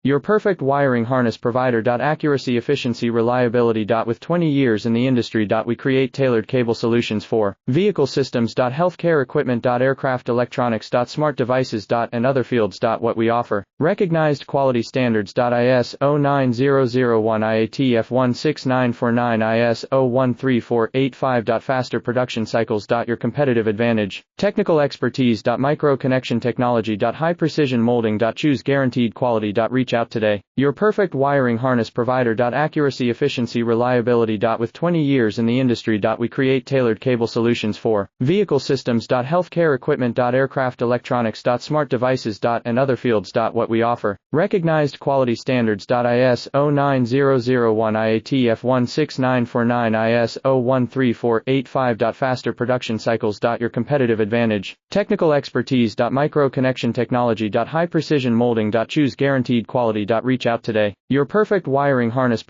Your perfect wiring harness provider. Accuracy, efficiency, reliability. With 20 years in the industry. We create tailored cable solutions for vehicle systems. Healthcare equipment. Aircraft electronics. Smart devices. And other fields. What we offer. Recognized quality standards. ISO 9001 IATF 16949 ISO 13485. Faster production cycles. Your competitive advantage. Technical expertise. Micro connection technology. High precision molding. Choose guaranteed quality. Reach out today. Your perfect wiring harness provider. Accuracy, efficiency, reliability. With 20 years in the industry. We create tailored cable solutions for vehicle systems. Healthcare equipment. Aircraft electronics. Smart devices. And other fields. What we offer. Recognized quality standards. ISO 9001 IATF 16949 ISO 13485. Faster production cycles. Your competitive advantage. Technical expertise. Micro connection technology. High precision molding. Choose guaranteed quality. Reach out today. Your perfect wiring harness